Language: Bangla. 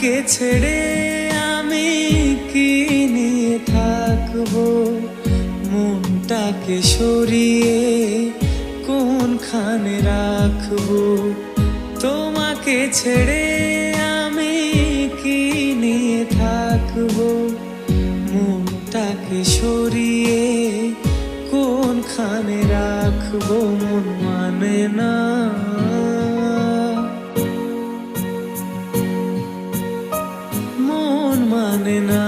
তোমাকে ছেড়ে আমি কি নিয়ে থাকবো, মনটাকে সরিয়ে কোনখানে রাখবো। তোমাকে ছেড়ে আমি কি নিয়ে থাকবো, মনটাকে সরিয়ে কোনখানে রাখবো। মন মানে না, মন মানে না।